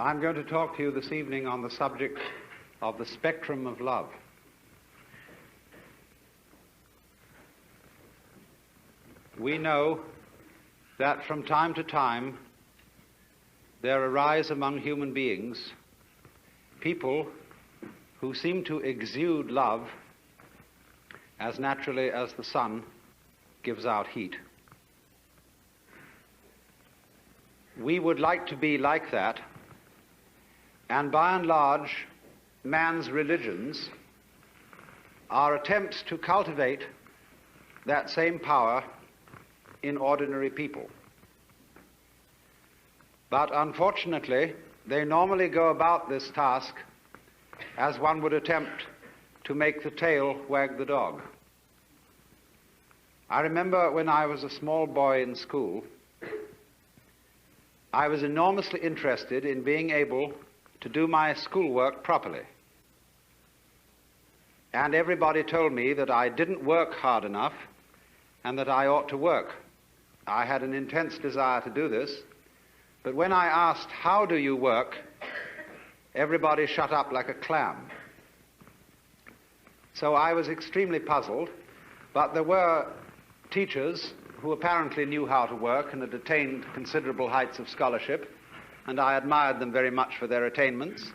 I'm going to talk to you this evening on the subject of the spectrum of love. We know that from time to time there arise among human beings people who seem to exude love as naturally as the sun gives out heat. We would like to be like that, and by and large, man's religions are attempts to cultivate that same power in ordinary people. But unfortunately, they normally go about this task as one would attempt to make the tail wag the dog. I remember when I was a small boy in school, I was enormously interested in being able to do my schoolwork properly. And everybody told me that I didn't work hard enough and that I ought to work. I had an intense desire to do this, but when I asked, "How do you work?" everybody shut up like a clam. So I was extremely puzzled, but there were teachers who apparently knew how to work and had attained considerable heights of scholarship, and I admired them very much for their attainments.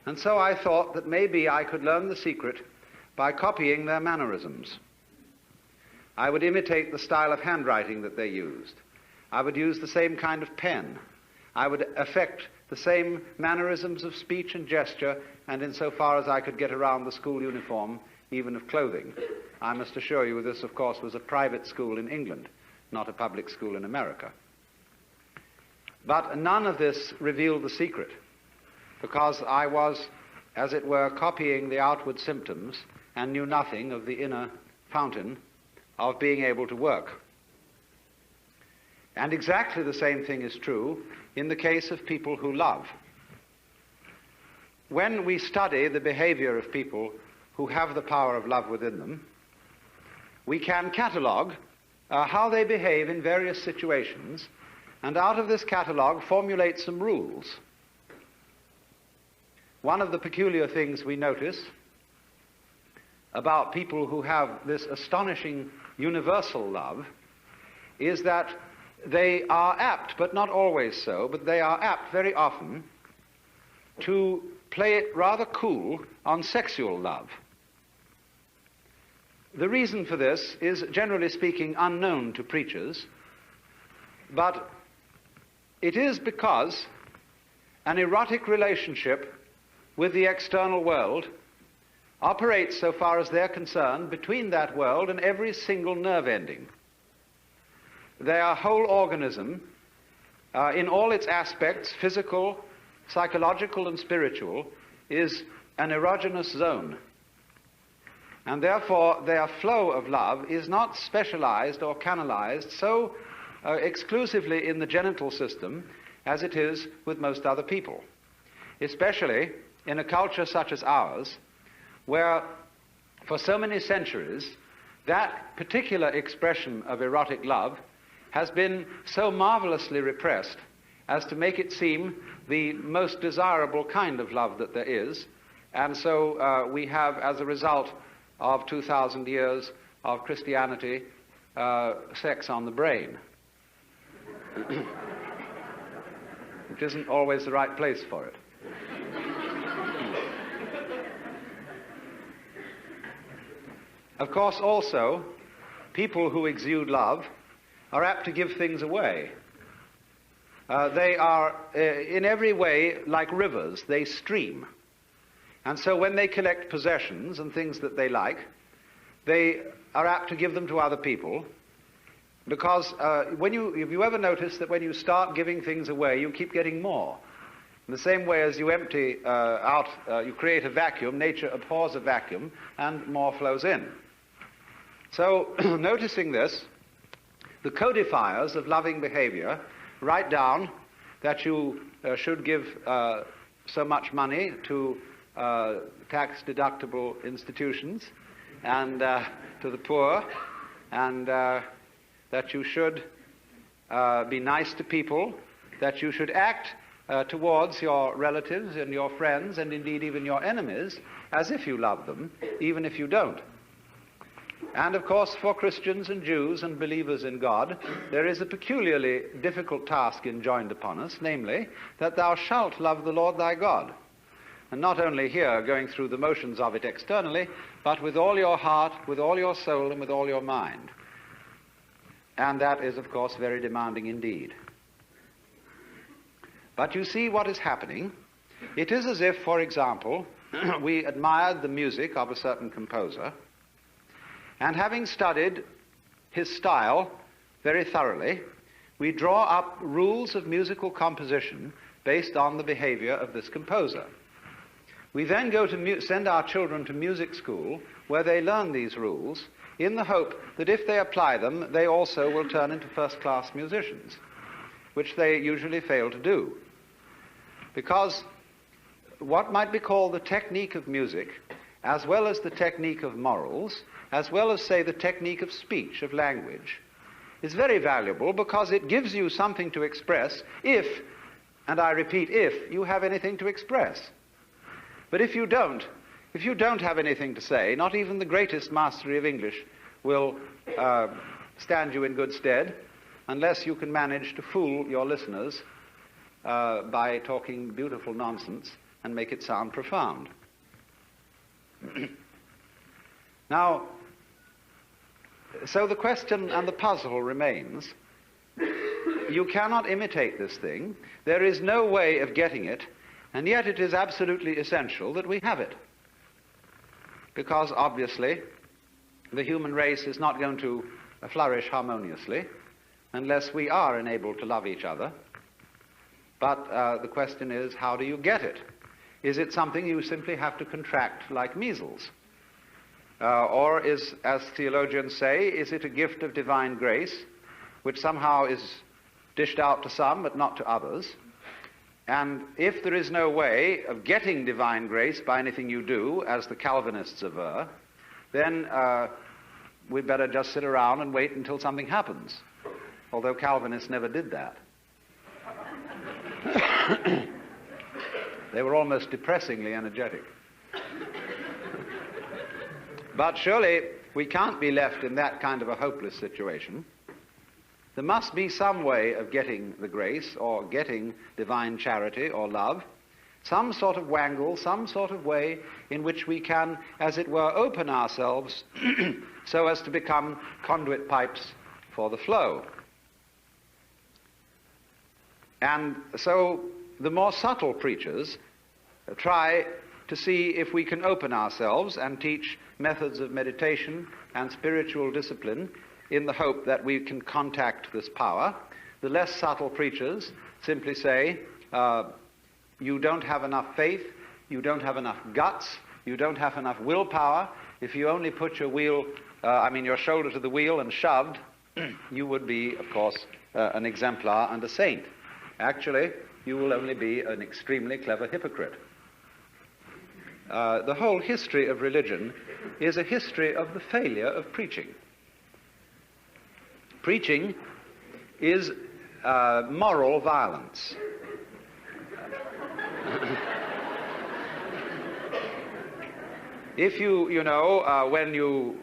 And so I thought that maybe I could learn the secret by copying their mannerisms. I would imitate the style of handwriting that they used. I would use the same kind of pen. I would affect the same mannerisms of speech and gesture, and insofar as I could get around the school uniform, even of clothing. I must assure you this, of course, was a private school in England, not a public school in America. But none of this revealed the secret, because I was, as it were, copying the outward symptoms and knew nothing of the inner fountain of being able to work. And exactly the same thing is true in the case of people who love. When we study the behavior of people who have the power of love within them, we can catalogue how they behave in various situations, and out of this catalogue formulate some rules. One of the peculiar things we notice about people who have this astonishing universal love is that they are apt, but not always so, but they are apt very often to play it rather cool on sexual love. The reason for this is, generally speaking, unknown to preachers, but it is because an erotic relationship with the external world operates, so far as they're concerned, between that world and every single nerve ending. Their whole organism, in all its aspects, physical, psychological, and spiritual, is an erogenous zone. And therefore, their flow of love is not specialized or canalized so exclusively in the genital system as it is with most other people, especially in a culture such as ours, where for so many centuries that particular expression of erotic love has been so marvelously repressed as to make it seem the most desirable kind of love that there is. And so we have, as a result of 2,000 years of Christianity, sex on the brain, which isn't always the right place for it. Of course, also, people who exude love are apt to give things away. They are, in every way, like rivers. They stream. And so when they collect possessions and things that they like, they are apt to give them to other people, because have you ever noticed that when you start giving things away, you keep getting more? In the same way as you empty you create a vacuum, nature abhors a vacuum, and more flows in. So, noticing this, the codifiers of loving behavior write down that you should give so much money to tax-deductible institutions and to the poor, and that you should be nice to people, that you should act towards your relatives and your friends and indeed even your enemies as if you love them, even if you don't. And of course, for Christians and Jews and believers in God, there is a peculiarly difficult task enjoined upon us, namely, that thou shalt love the Lord thy God. And not only here, going through the motions of it externally, but with all your heart, with all your soul, and with all your mind. And that is, of course, very demanding indeed. But you see what is happening. It is as if, for example, we admired the music of a certain composer, and having studied his style very thoroughly, we draw up rules of musical composition based on the behavior of this composer. We then go to send our children to music school, where they learn these rules, in the hope that if they apply them, they also will turn into first-class musicians, which they usually fail to do. Because what might be called the technique of music, as well as the technique of morals, as well as, say, the technique of speech, of language, is very valuable because it gives you something to express if, and I repeat, if you have anything to express. But if you don't have anything to say, not even the greatest mastery of English will stand you in good stead unless you can manage to fool your listeners by talking beautiful nonsense and make it sound profound. Now, so the question and the puzzle remains. You cannot imitate this thing. There is no way of getting it, and yet it is absolutely essential that we have it. Because obviously, the human race is not going to flourish harmoniously unless we are enabled to love each other. But the question is, how do you get it? Is it something you simply have to contract like measles? Or is, as theologians say, is it a gift of divine grace, which somehow is dished out to some but not to others? And if there is no way of getting divine grace by anything you do, as the Calvinists aver, then we'd better just sit around and wait until something happens, although Calvinists never did that. They were almost depressingly energetic. But surely we can't be left in that kind of a hopeless situation. There must be some way of getting the grace or getting divine charity or love, some sort of wangle, some sort of way in which we can, as it were, open ourselves so as to become conduit pipes for the flow. And so the more subtle preachers try to see if we can open ourselves and teach methods of meditation and spiritual discipline in the hope that we can contact this power. The less subtle preachers simply say, you don't have enough faith, you don't have enough guts, you don't have enough willpower. If you only put your shoulder to the wheel and shoved, you would be, of course, an exemplar and a saint. Actually, you will only be an extremely clever hypocrite. The whole history of religion is a history of the failure of preaching. Preaching is moral violence. If when you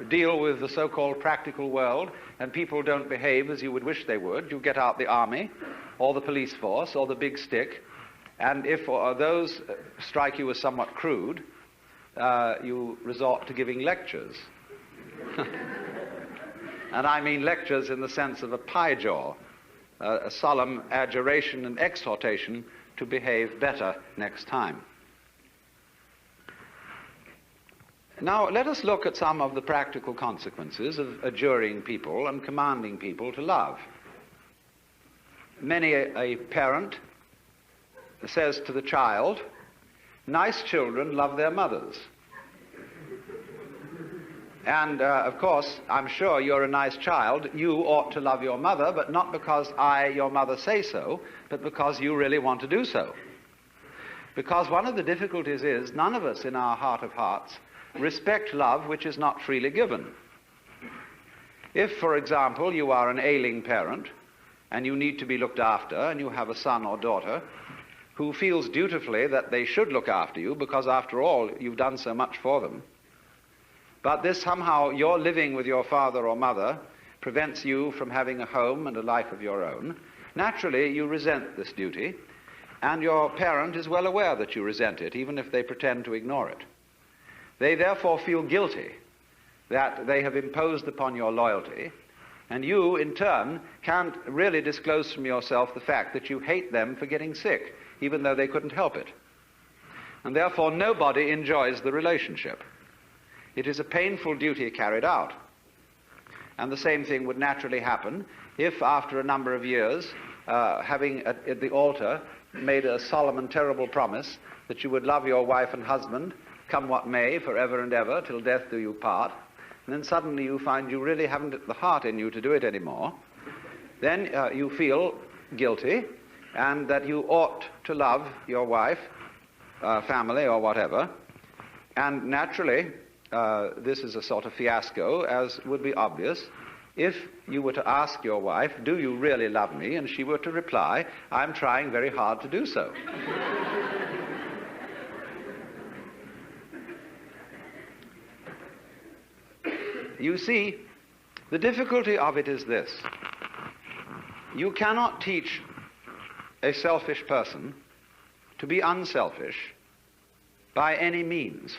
deal with the so-called practical world and people don't behave as you would wish they would, you get out the army or the police force or the big stick, and if those strike you as somewhat crude, you resort to giving lectures. And I mean lectures in the sense of a pie jaw, a solemn adjuration and exhortation to behave better next time. Now, let us look at some of the practical consequences of adjuring people and commanding people to love. Many a parent says to the child, nice children love their mothers. And, of course, I'm sure you're a nice child. You ought to love your mother, but not because I, your mother, say so, but because you really want to do so. Because one of the difficulties is none of us in our heart of hearts respect love which is not freely given. If, for example, you are an ailing parent and you need to be looked after, and you have a son or daughter who feels dutifully that they should look after you because, after all, you've done so much for them. But this somehow, your living with your father or mother prevents you from having a home and a life of your own. Naturally, you resent this duty, and your parent is well aware that you resent it, even if they pretend to ignore it. They therefore feel guilty that they have imposed upon your loyalty, and you, in turn, can't really disclose from yourself the fact that you hate them for getting sick, even though they couldn't help it. And therefore, nobody enjoys the relationship. It is a painful duty carried out. And the same thing would naturally happen if, after a number of years, having at the altar made a solemn and terrible promise that you would love your wife and husband, come what may, forever and ever, till death do you part, and then suddenly you find you really haven't the heart in you to do it anymore, then you feel guilty, and that you ought to love your wife, family, or whatever. And naturally, this is a sort of fiasco, as would be obvious, if you were to ask your wife, do you really love me? And she were to reply, I'm trying very hard to do so. You see, the difficulty of it is this. You cannot teach a selfish person to be unselfish by any means.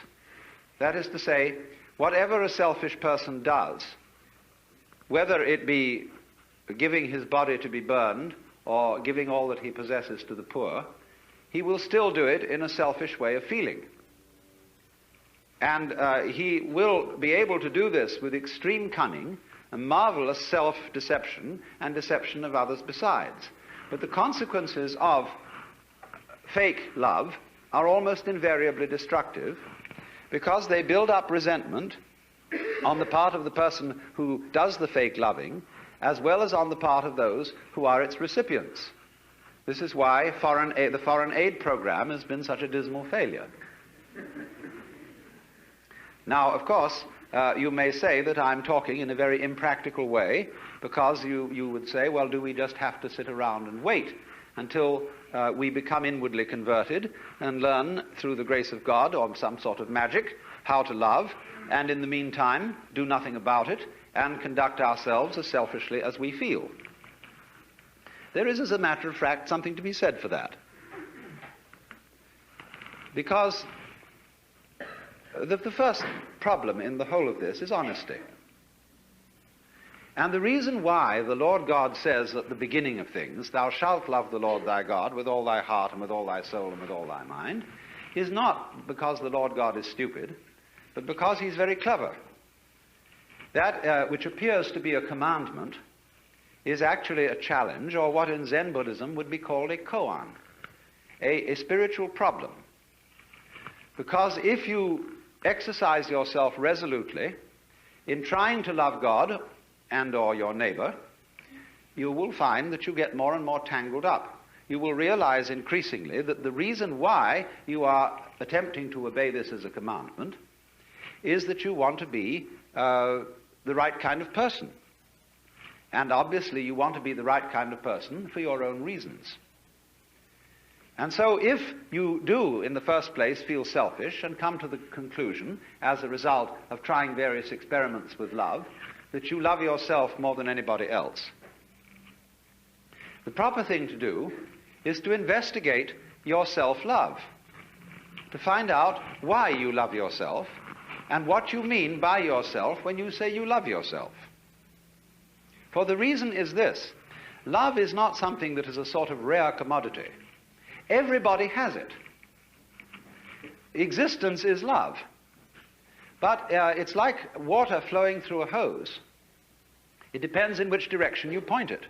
That is to say, whatever a selfish person does, whether it be giving his body to be burned or giving all that he possesses to the poor, he will still do it in a selfish way of feeling. And he will be able to do this with extreme cunning and marvelous self-deception and deception of others besides. But the consequences of fake love are almost invariably destructive, because they build up resentment on the part of the person who does the fake loving, as well as on the part of those who are its recipients. This is why the foreign aid program has been such a dismal failure. Now, of course, you may say that I'm talking in a very impractical way, because you would say, well, do we just have to sit around and wait until we become inwardly converted and learn through the grace of God or some sort of magic how to love, and in the meantime do nothing about it and conduct ourselves as selfishly as we feel? There is, as a matter of fact, something to be said for that. Because the first problem in the whole of this is honesty. And the reason why the Lord God says at the beginning of things, thou shalt love the Lord thy God with all thy heart and with all thy soul and with all thy mind, is not because the Lord God is stupid, but because he's very clever. That which appears to be a commandment is actually a challenge, or what in Zen Buddhism would be called a koan, a spiritual problem. Because if you exercise yourself resolutely in trying to love God and or your neighbor, you will find that you get more and more tangled up. You will realize increasingly that the reason why you are attempting to obey this as a commandment is that you want to be the right kind of person. And obviously you want to be the right kind of person for your own reasons. And so if you do, in the first place, feel selfish and come to the conclusion, as a result of trying various experiments with love, that you love yourself more than anybody else, the proper thing to do is to investigate your self-love, to find out why you love yourself and what you mean by yourself when you say you love yourself. For the reason is this: love is not something that is a sort of rare commodity. Everybody has it. Existence is love. But it's like water flowing through a hose. It depends in which direction you point it.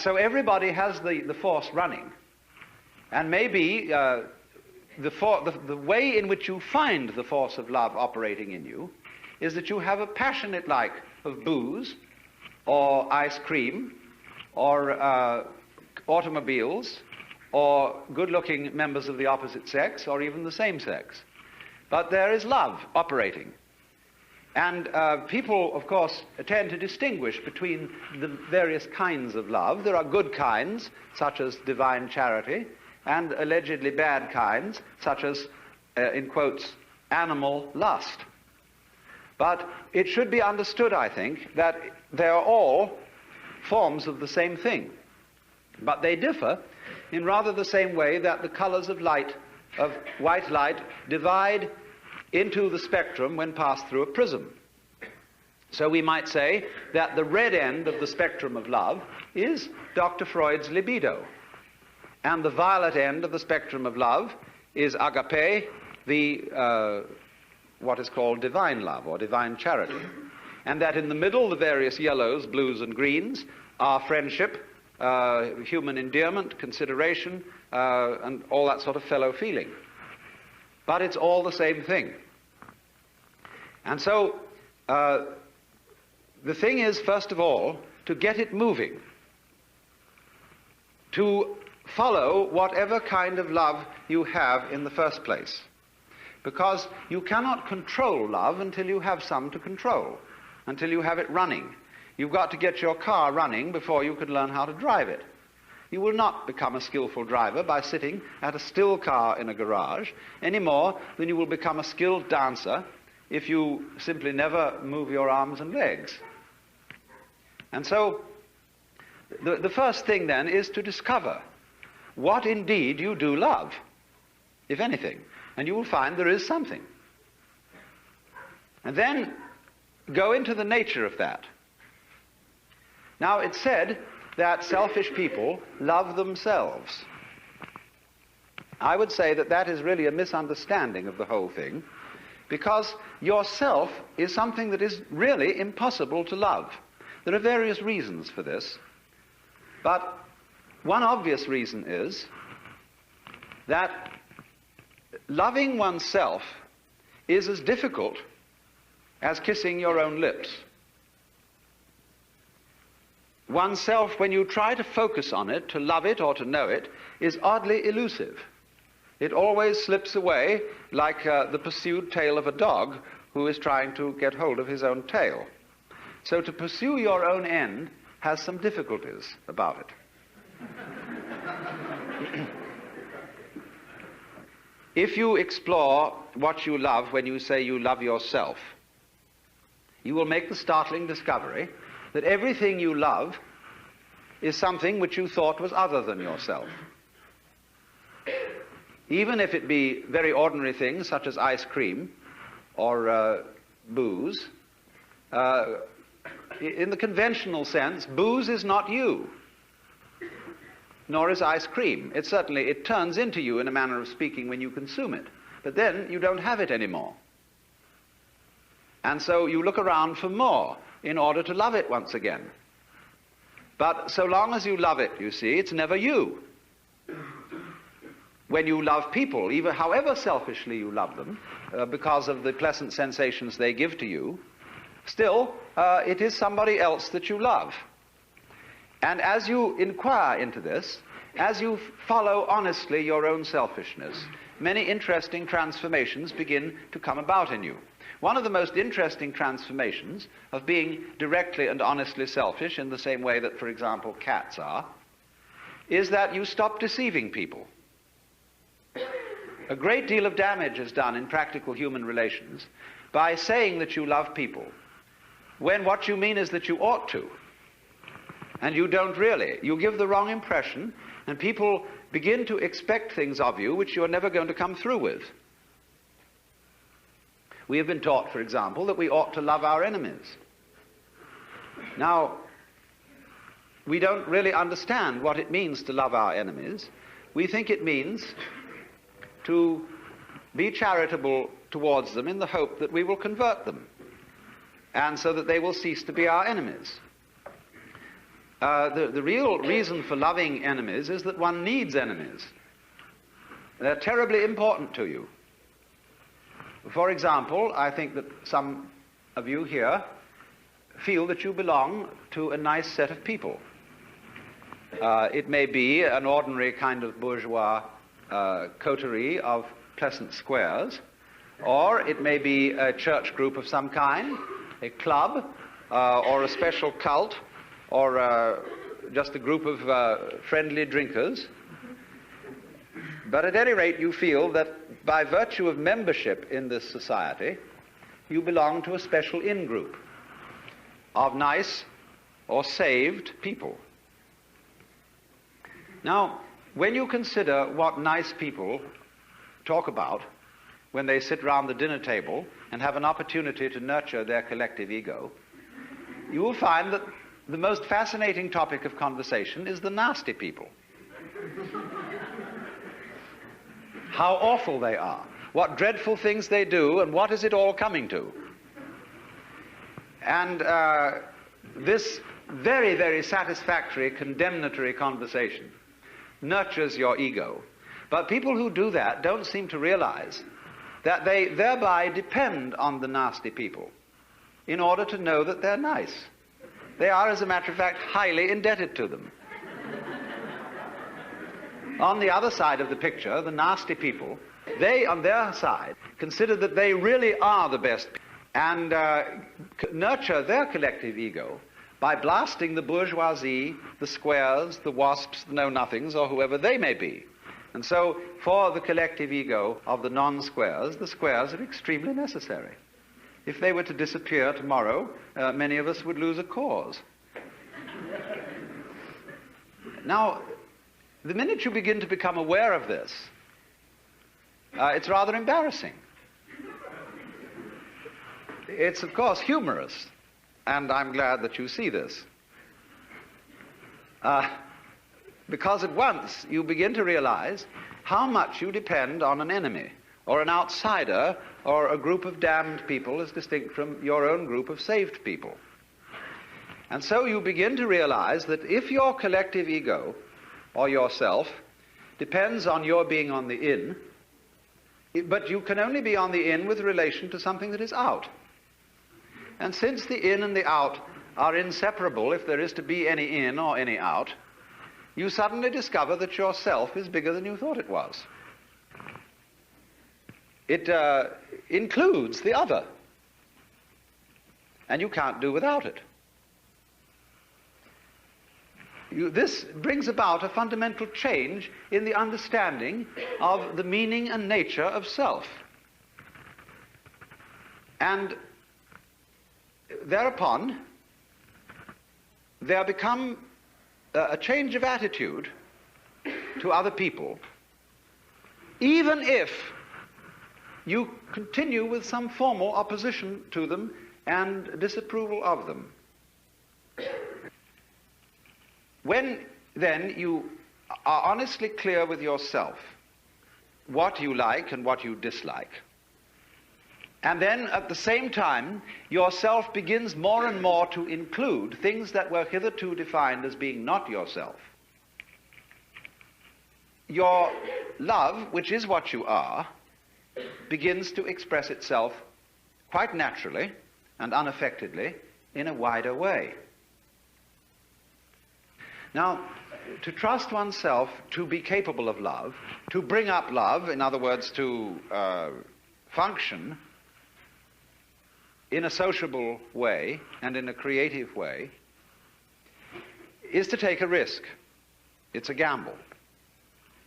So everybody has the force running. And maybe the way in which you find the force of love operating in you is that you have a passionate like of booze, or ice cream, or automobiles, or good-looking members of the opposite sex, or even the same sex. But there is love operating. And people, of course, tend to distinguish between the various kinds of love. There are good kinds, such as divine charity, and allegedly bad kinds, such as, in quotes, animal lust. But it should be understood, I think, that they are all forms of the same thing. But they differ in rather the same way that the colors of light, of white light, divide into the spectrum when passed through a prism. So we might say that the red end of the spectrum of love is Dr. Freud's libido, and the violet end of the spectrum of love is agape, the what is called divine love or divine charity, and that in the middle the various yellows, blues and greens are friendship, human endearment, consideration, and all that sort of fellow feeling. But it's all the same thing. And so the thing is, first of all, to get it moving, to follow whatever kind of love you have in the first place. Because you cannot control love until you have some to control, until you have it running. You've got to get your car running before you can learn how to drive it. You will not become a skillful driver by sitting at a still car in a garage any more than you will become a skilled dancer if you simply never move your arms and legs. And so the first thing then is to discover what indeed you do love, if anything, and you will find there is something. And then go into the nature of that. Now, it's said that selfish people love themselves. I would say that that is really a misunderstanding of the whole thing, because yourself is something that is really impossible to love. There are various reasons for this, but one obvious reason is that loving oneself is as difficult as kissing your own lips. Oneself, when you try to focus on it, to love it or to know it, is oddly elusive. It always slips away like the pursued tail of a dog who is trying to get hold of his own tail. So to pursue your own end has some difficulties about it. If you explore what you love when you say you love yourself, you will make the startling discovery that everything you love is something which you thought was other than yourself. Even if it be very ordinary things such as ice cream or booze, in the conventional sense, booze is not you, nor is ice cream. It turns into you in a manner of speaking when you consume it, but then you don't have it anymore. And so you look around for more in order to love it once again. But so long as you love it, you see, it's never you. When you love people, even however selfishly you love them, because of the pleasant sensations they give to you, still, it is somebody else that you love. And as you inquire into this, as you follow honestly your own selfishness, many interesting transformations begin to come about in you. One of the most interesting transformations of being directly and honestly selfish, in the same way that, for example, cats are, is that you stop deceiving people. A great deal of damage is done in practical human relations by saying that you love people, when what you mean is that you ought to, and you don't really. You give the wrong impression, and people begin to expect things of you which you're never going to come through with. We have been taught, for example, that we ought to love our enemies. Now, we don't really understand what it means to love our enemies. We think it means to be charitable towards them in the hope that we will convert them, and so that they will cease to be our enemies. The real reason for loving enemies is that one needs enemies. They're terribly important to you. For example, I think that some of you here feel that you belong to a nice set of people. It may be an ordinary kind of bourgeois coterie of pleasant squares, or it may be a church group of some kind, a club, or a special cult, or just a group of friendly drinkers. But at any rate, you feel that by virtue of membership in this society, you belong to a special in-group of nice or saved people. Now, when you consider what nice people talk about when they sit round the dinner table and have an opportunity to nurture their collective ego, you will find that the most fascinating topic of conversation is the nasty people. How awful they are, what dreadful things they do, and what is it all coming to. And this very, very satisfactory, condemnatory conversation nurtures your ego. But people who do that don't seem to realize that they thereby depend on the nasty people in order to know that they're nice. They are, as a matter of fact, highly indebted to them. On the other side of the picture, the nasty people, they, on their side, consider that they really are the best and nurture their collective ego by blasting the bourgeoisie, the squares, the wasps, the know-nothings, or whoever they may be. And so, for the collective ego of the non-squares, the squares are extremely necessary. If they were to disappear tomorrow, many of us would lose a cause. Now, the minute you begin to become aware of this, it's rather embarrassing. It's, of course, humorous, and I'm glad that you see this. Because at once you begin to realize how much you depend on an enemy, or an outsider, or a group of damned people as distinct from your own group of saved people. And so you begin to realize that if your collective ego, or yourself, depends on your being on the in, but you can only be on the in with relation to something that is out. And since the in and the out are inseparable, if there is to be any in or any out, you suddenly discover that yourself is bigger than you thought it was. It includes the other, and you can't do without it. This brings about a fundamental change in the understanding of the meaning and nature of self. And thereupon, there become a change of attitude to other people, even if you continue with some formal opposition to them and disapproval of them. When then you are honestly clear with yourself what you like and what you dislike, and then at the same time yourself begins more and more to include things that were hitherto defined as being not yourself, your love, which is what you are, begins to express itself quite naturally and unaffectedly in a wider way. Now, to trust oneself to be capable of love, to bring up love, in other words, to function in a sociable way and in a creative way, is to take a risk. It's a gamble.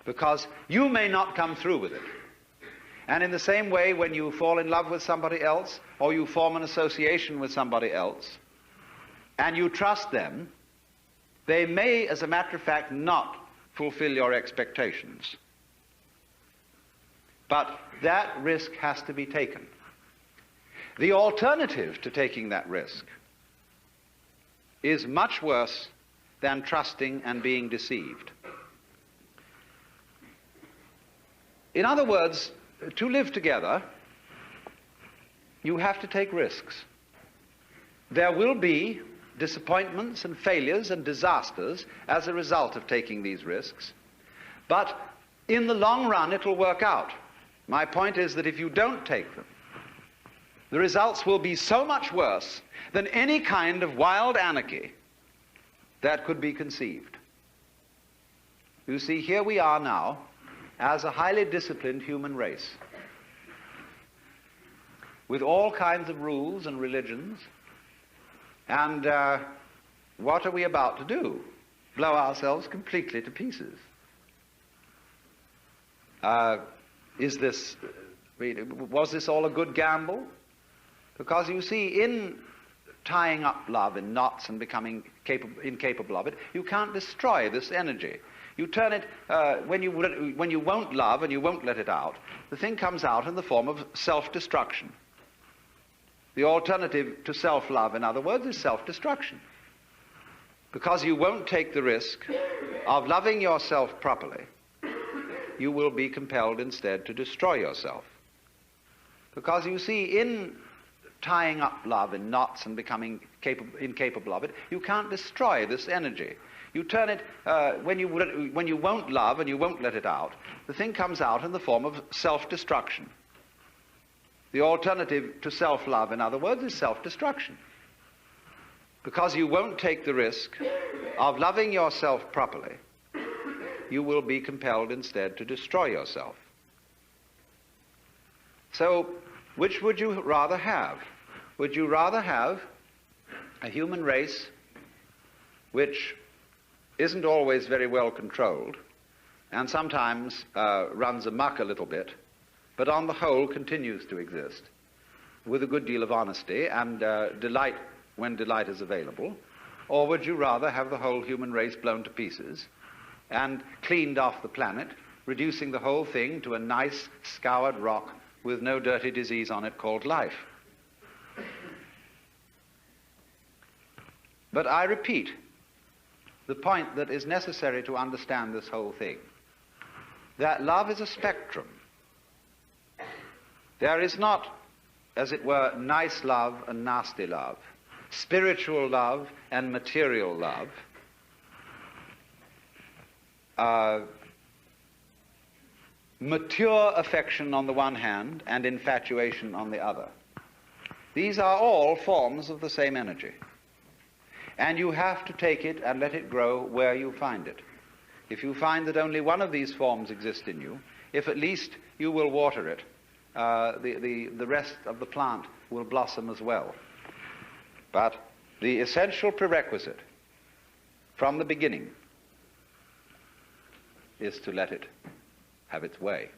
Because you may not come through with it. And in the same way, when you fall in love with somebody else, or you form an association with somebody else, and you trust them, they may, as a matter of fact, not fulfill your expectations. But that risk has to be taken. The alternative to taking that risk is much worse than trusting and being deceived. In other words, to live together, you have to take risks. There will be disappointments and failures and disasters as a result of taking these risks, but in the long run it will work out. My point is that if you don't take them, the results will be so much worse than any kind of wild anarchy that could be conceived. You see, here we are now as a highly disciplined human race. with all kinds of rules and religions. And what are we about to do? Blow ourselves completely to pieces. Was this all a good gamble? Because you see, in tying up love in knots and becoming incapable of it, you can't destroy this energy. You turn it, when you won't love and you won't let it out, the thing comes out in the form of self-destruction. The alternative to self-love, in other words, is self-destruction. Because you won't take the risk of loving yourself properly, you will be compelled instead to destroy yourself. Because you see, in tying up love in knots and becoming incapable of it, you can't destroy this energy. You turn it, when you won't love and you won't let it out, the thing comes out in the form of self-destruction. The alternative to self-love, in other words, is self-destruction. Because you won't take the risk of loving yourself properly, you will be compelled instead to destroy yourself. So, which would you rather have? Would you rather have a human race which isn't always very well controlled and sometimes runs amok a little bit, but on the whole continues to exist with a good deal of honesty and delight when delight is available? Or would you rather have the whole human race blown to pieces and cleaned off the planet, reducing the whole thing to a nice scoured rock with no dirty disease on it called life? But I repeat the point that is necessary to understand this whole thing, that love is a spectrum. There is not, as it were, nice love and nasty love, spiritual love and material love, mature affection on the one hand and infatuation on the other. These are all forms of the same energy. And you have to take it and let it grow where you find it. If you find that only one of these forms exist in you, if at least you will water it, the rest of the plant will blossom as well. But the essential prerequisite from the beginning is to let it have its way.